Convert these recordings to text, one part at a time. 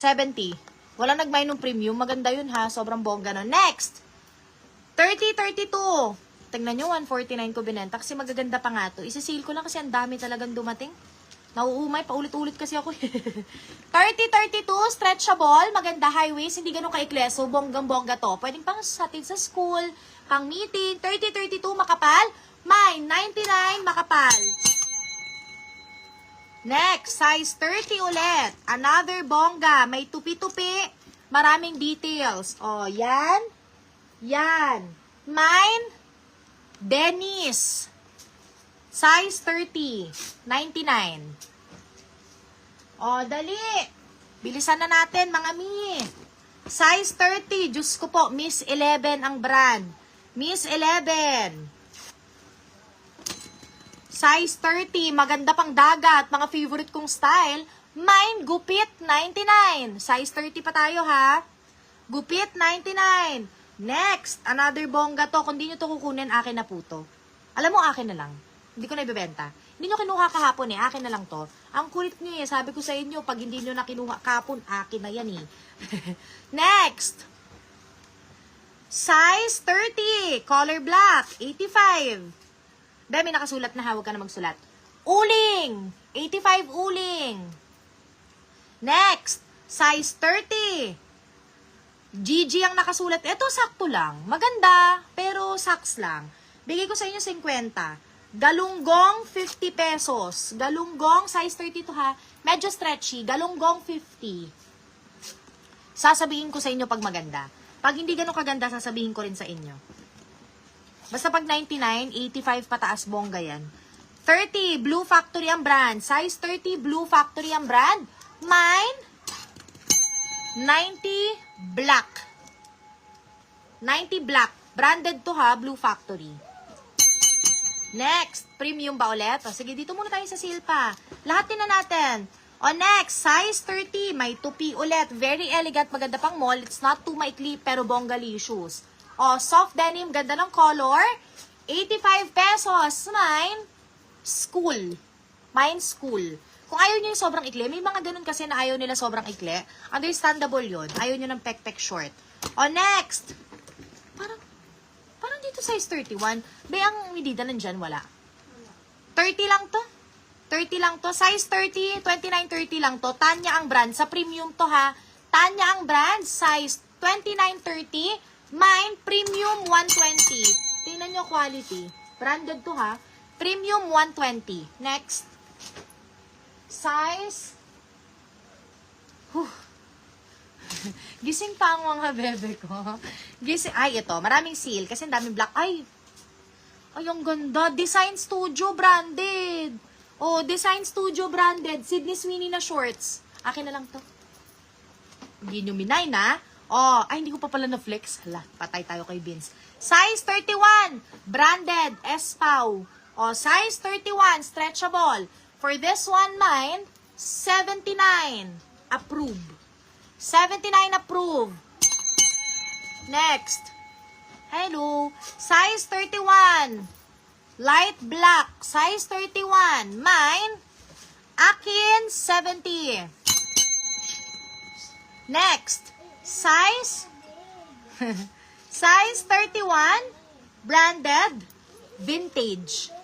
70. Walang nag-buy ng premium. Maganda yun ha. Sobrang bongga no. Next. 30-32. Tingnan nyo, 149 ko binenta. Kasi magaganda pa nga to. Isa-sale ko lang kasi ang dami talagang dumating. Nauumay. Paulit-ulit kasi ako. 30-32. Stretchable. Maganda high waist. Hindi ganun kaikleso. Bonggang-bongga to. Pwedeng pang satin sa school. Pang meeting. 30-32. Makapal. May 99. Makapal. Next, size 30 ulit. Another bongga. May tupi-tupi. Maraming details. O, yan. Yan. Mine, Dennis. Size 30. 99. O, dali. Bilisan na natin, mga mi. Size 30. Diyos ko po, Miss 11 ang brand. Miss 11. Size 30, maganda pang dagat, mga favorite kong style. Mine, gupit, 99. Size 30 pa tayo ha. Gupit, 99. Next, another bongga to. Kung di nyo to kukunin, akin na po to. Alam mo, akin na lang. Hindi ko na ibebenta. Hindi nyo kinuha kahapon eh, akin na lang to. Ang kulit nyo eh, sabi ko sa inyo, pag hindi nyo na kinuha kahapon, akin na yan eh. Next. Size 30, color black, 85. Dahil may nakasulat na ha, huwag ka na magsulat. Uling! 85 uling. Next, size 30. GG ang nakasulat. Ito, sakto lang. Maganda, pero saks lang. Bigay ko sa inyo 50. Galunggong, 50 pesos. Galunggong, size 30 to ha. Medyo stretchy. Galunggong, 50. Sasabihin ko sa inyo pag maganda. Pag hindi ganun kaganda, sasabihin ko rin sa inyo. Basta pag 99, 85 pataas bongga yan. 30, Blue Factory ang brand. Size 30, Blue Factory ang brand. Mine, 90 black. 90 black. Branded to ha, Blue Factory. Next, premium ba ulit? O, sige, dito muna tayo sa sale pa. Lahat din na natin. O, next, size 30. May tupi ulit. Very elegant, maganda pang mall. It's not too maikli, pero bonggalicious. O, soft denim, ganda ng color. 85 pesos. Mine, school. Mine, school. Kung ayaw nyo yung sobrang ikli, may mga ganun kasi na ayaw nila sobrang ikli. Understandable yun. Ayaw nyo ng pek-pek short. O, next. Parang dito size 31. Be, ang medida nandyan, wala. 30 lang to. 30 lang to. Size 30, 29.30 lang to. Tanya ang brand. Sa premium to ha. Tanya ang brand. Size 29.30. Mine, premium 120. Tingnan nyo quality. Branded to ha. Premium 120. Next. Size. Gising pa ang mga bebe ko. Gising. Ay, ito. Maraming seal. Kasi ang daming black. Ay, ang ganda. Design Studio branded. Oh, Design Studio branded. Sydney Sweeney na shorts. Akin na lang to. Hindi nyo minay na. Oh, ay, hindi ko pa pala na-flex. Hala, patay tayo kay Vince. Size 31, branded, Espau. Oh, size 31, stretchable. For this one, mine, 79, approve. 79, approve. Next. Hello. Size 31, light black. Size 31, mine, akin, 70. Next. Size 31, branded, vintage.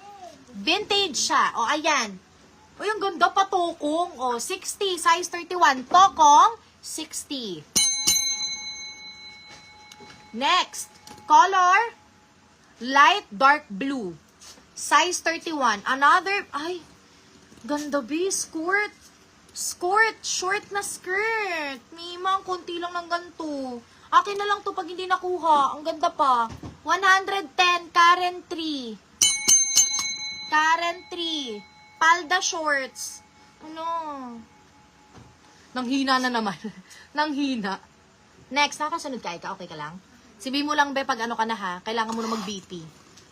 Vintage siya. O, ayan. O, yung ganda pa, tokong. O, 60, size 31. Tokong, 60. Next, color, light dark blue. Size 31. Another, ay, ganda be, skirt. Skirt, short na skirt. Mima, konti lang ng ganito. Akin na lang to pag hindi nakuha. Ang ganda pa. 110, Karen 3. Karen 3. Palda shorts. Ano? Nanghina na naman. Nanghina. Next, nakasunod ka, Ika? Okay ka lang? Sabihin mo lang, be, pag ano ka na ha, kailangan mo na mag-BP.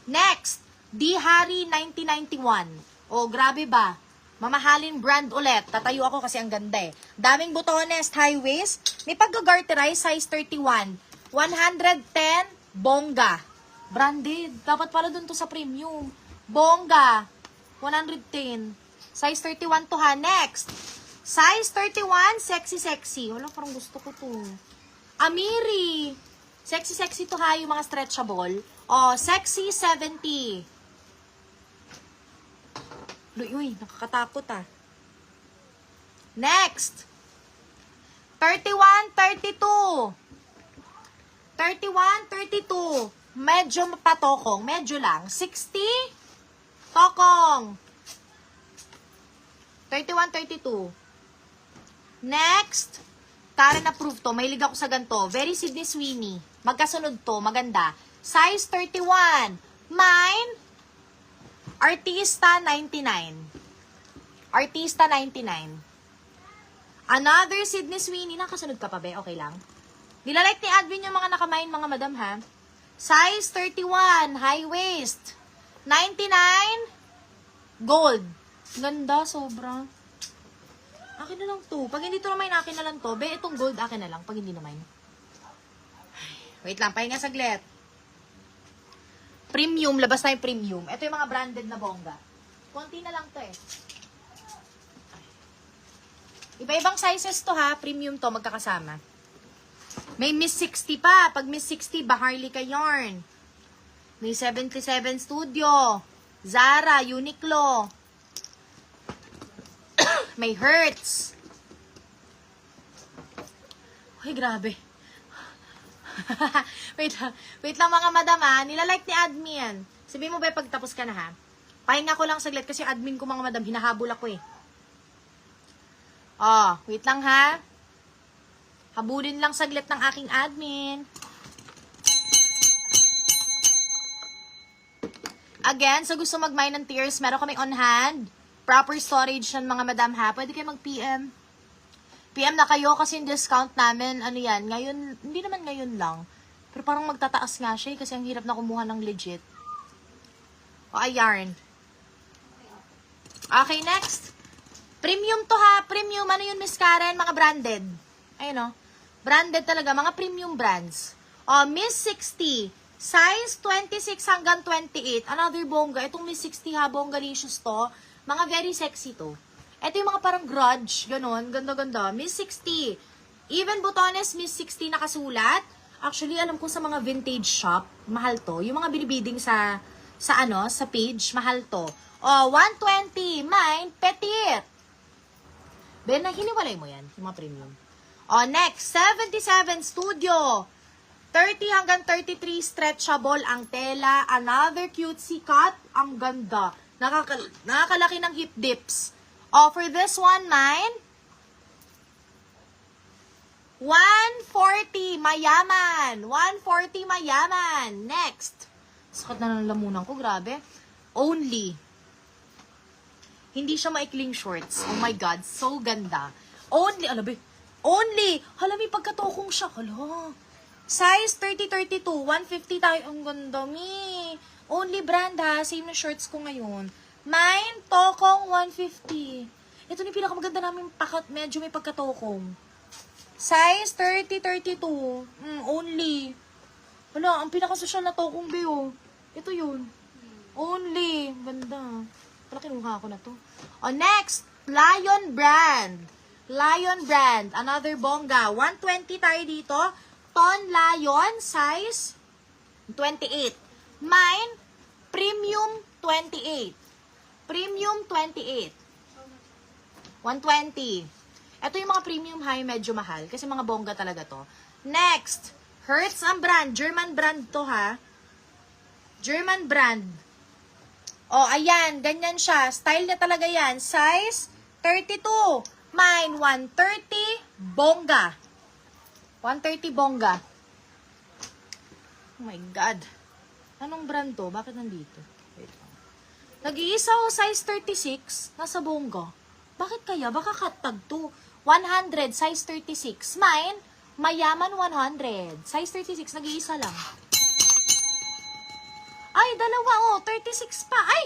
Next, Di Hari 1991. Oh, grabe ba? Mamahaling brand ulit. Tatayo ako kasi ang ganda eh. Daming butones, high waist. May pag-garterize, size 31. 110, bongga. Branded. Dapat pala dun to sa premium. Bongga. 110. Size 31 to ha. Next. Size 31, sexy. Wala, parang gusto ko to. Amiri. Sexy to ha, yung mga stretchable. O, sexy 70. Uy, nakakatakot ah. Next. 31, 32. 31, 32. Medyo patokong. Medyo lang. 60. Tokong. 31, 32. Next. Karen approved to. Mahilig ako sa ganito. Very Sydney Sweeney. Magkasunod to. Maganda. Size 31. Mine. Artista 99. Artista 99. Another Sydney Sweeney. Nakasunod ka pa ba? Okay lang. Nilalike ni Advin yung mga nakamain mga madam ha. Size 31. High waist. 99. Gold. Ganda. Sobra. Akin na lang to. Pag hindi to naman, akin na lang to. Be, itong gold, akin na lang. Pag hindi naman. Wait lang, pahinga saglit. Premium, labas na yung premium. Ito yung mga branded na bongga. Konti na lang to eh. Iba-ibang sizes to ha. Premium to, magkakasama. May Miss 60 pa. Pag Miss 60, Baharlika Yarn. May 77 Studio. Zara, Uniqlo. May Hertz. Uy, grabe. wait lang mga madam ha. Nilalike ni admin. Sabihin mo ba pagtapos ka na ha? Pahinga ko lang saglit kasi admin ko mga madam. Hinahabol ako eh. Oh, wait lang ha. Habulin lang saglit ng aking admin. Again, sa gusto mag-mine ng tears, meron kami on hand. Proper storage yan mga madam ha. Pwede kayo mag-PM. PM na kayo kasi yung discount namin, ano yan, ngayon, hindi naman ngayon lang. Pero parang magtataas nga siya kasi ang hirap na kumuha ng legit. O, yarn. Okay, next. Premium to ha. Premium, ano yun Miss Karen? Mga branded. Ayun o. Branded talaga, mga premium brands. O, Miss 60. Size 26 hanggang 28. Another bongga. Itong Miss 60 ha, bonggalicious to. Mga very sexy to. Ito yung mga parang grudge, ganun, ganda-ganda. Miss 60. Even botones, Miss 60 nakasulat. Actually, alam ko sa mga vintage shop, mahal to. Yung mga binibiding sa page, mahal to. Oh, 120. Mine, petit. Ben, hiniwalay mo yan, yung mga premium. Oh, next, 77 Studio. 30 hanggang 33 stretchable ang tela. Another cutesy cut. Ang ganda. Nakakalaki ng hip dips. Oh, for this one, mine, 140, mayaman. 140, mayaman. Next. Sakit na ng lamunan ko, grabe. Only. Hindi siya maikling shorts. Oh my God, so ganda. Only, only. Hala, may pagkatokong siya. Hala. Size 30-32, 150 tayo. Ang ganda, mi. Only brand ha, same na shorts ko ngayon. Mine, tokong 150. Ito ni pinakamaganda namin pakat, medyo may pagkatokong. Size 30-32, only. Wala, ang pinakasosyal na tokong be, ito yun. Only, ganda. Wala, kinuha ko na to. Oh, next, Lion Brand. Lion Brand, another bongga. 120 tayo dito. Ton Lion, size 28. Mine, Premium 28. Premium 28. 120. Ito yung mga premium high, medyo mahal. Kasi mga bongga talaga to. Next, Hertz ang brand. German brand to ha. German brand. O, ayan. Ganyan siya. Style na talaga yan. Size 32. Mine, 130. Bongga. 130 bongga. Oh my God. Anong brand to? Bakit nandito? Wait lang. Nag-iisa o size 36. Nasa bongga. Bakit kaya? Baka katag to. 100, size 36. Mine, mayaman 100. Size 36, nag-iisa lang. Ay, dalawa 36 pa. Ay!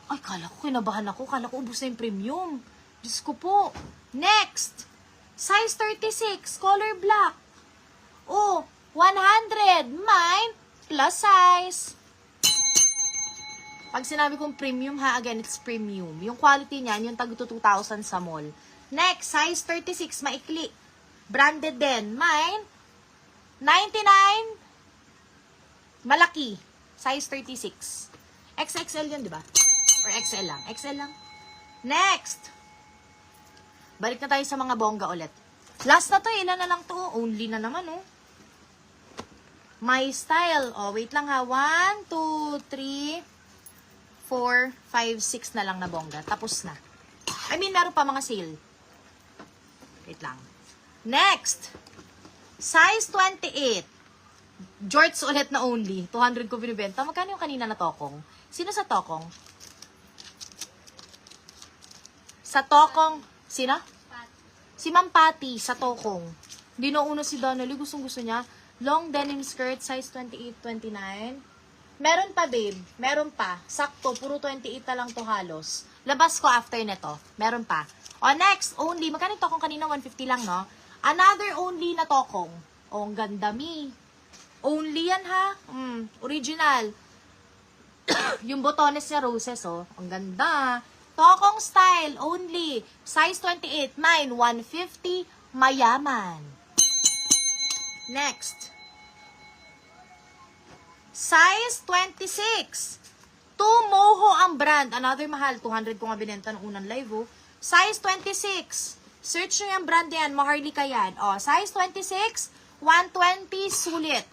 Ay, kala ko, kinabahan ako. Kala ko, ubus na yung premium. Diyos ko po. Next. Size 36, color black. Oh, 100. Mine, plus size. Pag sinabi kong premium ha, again, it's premium. Yung quality niyan, yung tag 2,000 sa mall. Next, size 36, maikli. Branded din. Mine, 99, malaki. Size 36. XXL yun, di ba? Or XL lang. XL lang. Next. Balik na tayo sa mga bongga ulit. Last na to, ilan na lang to? Only na naman, oh. My Style. Oh, wait lang ha. 1, 2, 3, 4, 5, 6 na lang na bongga. Tapos na. I mean, meron pa mga sale. Wait lang. Next. Size 28. Jorts ulit na only. 200 ko binibenta. Magkano yung kanina na tokong? Sino sa tokong? Sa tokong. Sino? Si Ma'am Patty sa tokong. Hindi na una si Donnelly. Gustong-gusto niya. Long denim skirt, size 28, 29. Meron pa, babe. Meron pa. Sakto, puro 28 na lang to halos. Labas ko after nito. Meron pa. O, next, only. Magkano yung tokong kanina? 150 lang, no? Another only na tokong. O, ang ganda, mi. Only yan, ha? Original. Yung botones niya, roses, oh. Ang ganda. Tokong style, only. Size 28. Mine, 150. Mayaman. Next. Size 26. Moho ang brand. Another mahal. 200 ko nga binenta ng unang live, oh. Size 26. Search nyo yung brand yan. Maharlika yan. O, size 26. 120. Sulit.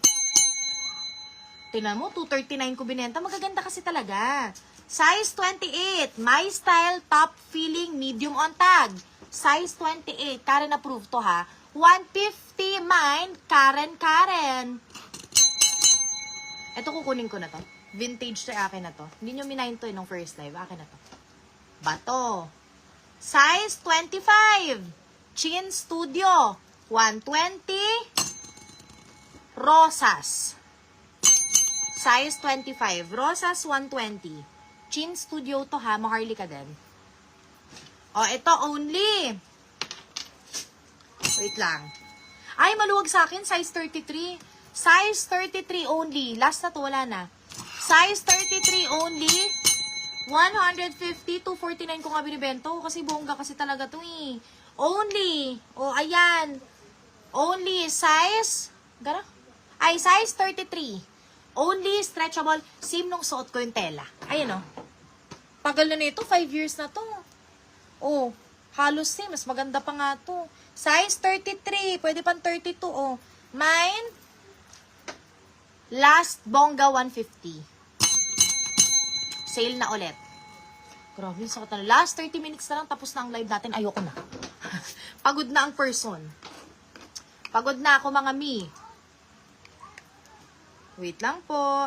Tingnan mo, 239 ko binenta. Magaganda kasi talaga. Size 28. My Style. Top feeling. Medium on tag. Size 28. Karen approved to, ha. 150. Mine. Karen. Ito kukunin ko na to. Vintage to, akin na to. Hindi nyo minayin to nung first live. Akin na to. Bato. Size 25. Chin Studio. 120. Rosas. Size 25. Rosas 120. Chin Studio to, ha. Maharlika din. O, ito only. Wait lang. Ay, maluwag sa akin. Size 33. Size 33 only. Last na to, wala na. Size 33 only. 150 to 49 ko nga binibento. Kasi bongga kasi talaga to, eh. Only. O, ayan. Only size. Gara? Ay, size 33. Only stretchable. Same nung suot ko yung tela. Ayan, o. Tagal na nito. 5 years na to. Oh, halos same. Mas maganda pa nga to. Size 33. Pwede pang 32, oh. Mine. Last bongga 150. Sale na ulit. Grabe, sakit na. Last 30 minutes na lang. Tapos na ang live natin. Ayoko na. Pagod na ang person. Pagod na ako, mga mi. Wait lang po.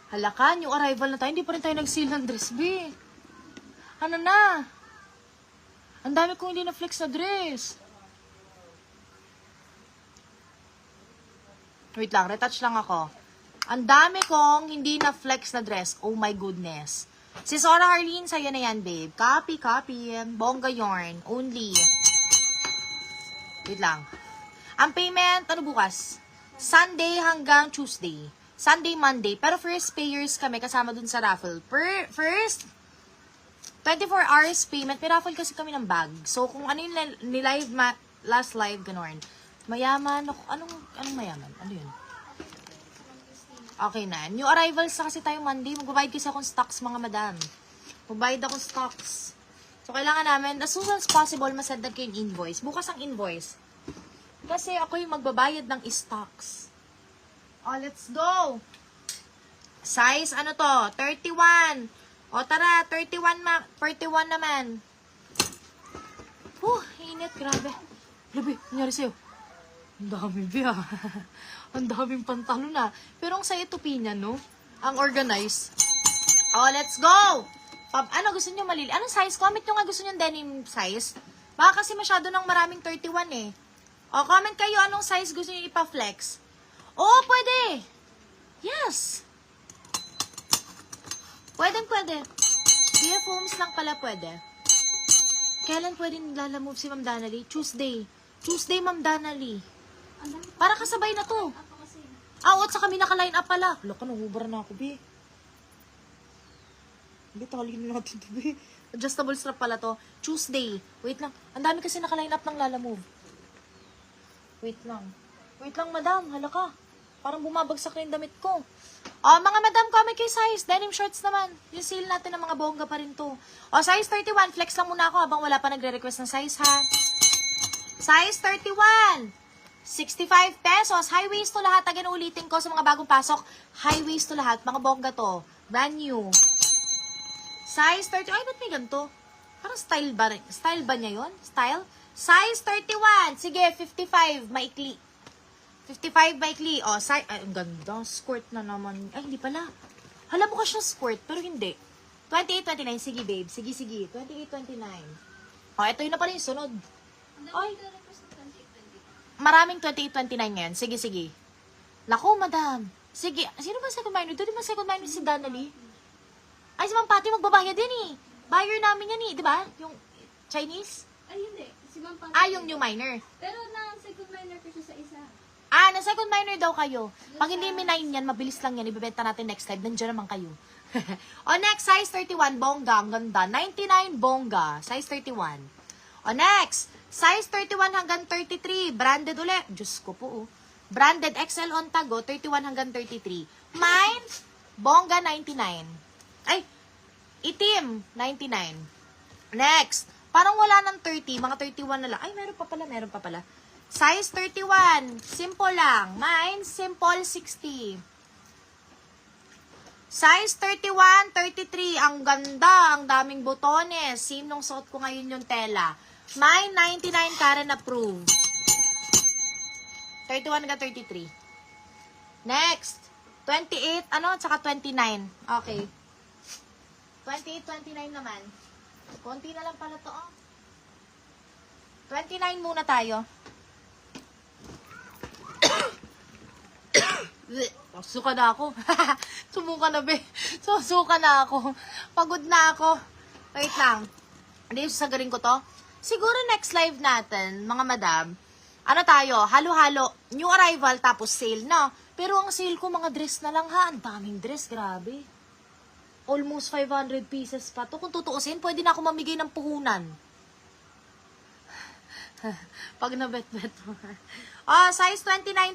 Halakan, yung arrival na tayo. Hindi pa rin tayo nag-seal ng dress, B. Ano na? Ang dami kong hindi na-flex na dress. Wait lang, retouch lang ako. Ang dami kong hindi na-flex na dress. Oh my goodness. Si Sora Harleen, sa'yo na yan, babe. Copy. Bongga yarn. Only. Wait lang. Ang payment, ano bukas? Sunday hanggang Tuesday. Sunday, Monday. Pero first payers kami kasama dun sa raffle. First, 24 hours payment. May raffle kasi kami ng bag. So, kung ano yung ni-live, last live, gano'n. Mayaman. Anong mayaman? Ano yun? Okay na. New arrivals na kasi tayo Monday. Magbabayad kasi akong stocks, mga madam. Magbayad akong stocks. So, kailangan namin, as soon as possible, masend ko yung invoice. Bukas ang invoice. Kasi ako yung magbabayad ng stocks. Oh, let's go. Size, ano to? 31. O, tara. 31 naman. Init. Grabe. Grabe, nangyari sa'yo. Ang dami, Bia. Ang daming pantalon na. Pero ang saya tupinya, no? Ang organized. Oh, let's go! Ano gusto nyo malili? Anong size? Comment nyo nga gusto nyo denim size. Baka kasi masyado ng maraming 31 eh. O, comment kayo anong size gusto nyo ipa-flex. Oh, pwede! Yes! Pwede. BF Homes lang pala pwede. Kailan pwede nilalamove si Ma'am Danali? Tuesday, Ma'am Danali. Para kasabay na to. At sa kami naka-line up pala. Loko, nahubara na ako, B. Hindi, tali na natin ito, be. Adjustable strap pala to. Tuesday. Wait lang. Ang dami kasi naka-line up ng Lalamove. Wait lang. Wait lang, madam. Hala ka. Parang bumabagsak na yung damit ko. Oh, mga madam, comment kayo size. Denim shorts naman. Yung sale natin ng mga bongga pa rin to. Oh, size 31. Flex lang muna ako habang wala pa nagre-request ng size, ha? Size 31. 65 pesos. High waist to lahat. Again, ulitin ko sa mga bagong pasok. High waist to lahat. Mga bongga to. Brand new. Size 30. Ay, ba't may ganito? Parang style ba? Style ba niya yun? Style? Size 31. Sige, 55. Maikli. 55 maikli. O, size. Ay, ang ganda. Skirt na naman. Ay, hindi pala. Hala mo ka siya skirt, pero hindi. 28, 29. Sige, babe. Sige, sige. 28, 29. O, ito yun na pala yung sunod. Ay. Maraming 28, 29 ngayon. Sige, sige. Naku, madam. Sige. Sino ba second minor? Doon ba second minor si Donnelly? Ay, si Ma'am Patty magbabayad din eh. Buyer namin yan eh. Di ba? Yung Chinese? Ay, hindi. Si Ma'am Patty. Ah, yung new minor. Pero na second minor ko siya sa isa. Ah, na second minor daw kayo. Pag hindi minine yan, mabilis lang yan. Ibibenta natin next time. Nandiyan naman kayo. O, next, size 31, bongga. Ang ganda. 99, bongga. Size 31. O, next, size 31 hanggang 33. Branded ulit. Diyos ko po, oh. Branded XL on tago, 31 hanggang 33. Mine, bongga, 99. Ay, itim, 99. Next, parang wala ng 30. Mga 31 na lang. Ay, meron pa pala, meron pa pala. Size 31. Simple lang. Mine, simple 60. Size 31, 33. Ang ganda. Ang daming botones. Same nung suot ko ngayon yung tela. Mine, 99. Karen approved. 31 hanggang 33. Next. 28, ano? Tsaka 29. Okay. 28, 29 naman. Konti na lang pala to, oh. 29 muna tayo. Suka na ako. Sumuka na, be. Susuka na ako. Pagod na ako. Wait lang. Hindi, sasagarin ko to. Siguro next live natin, mga madam, ano tayo, halo-halo, new arrival, tapos sale, no? Pero ang sale ko, mga dress na lang, ha? Ang daming dress, grabe. Almost 500 pieces pa to. Kung tutuusin, pwede na ako mamigay ng puhunan. Pag nabet-bet mo. Oh, size 29.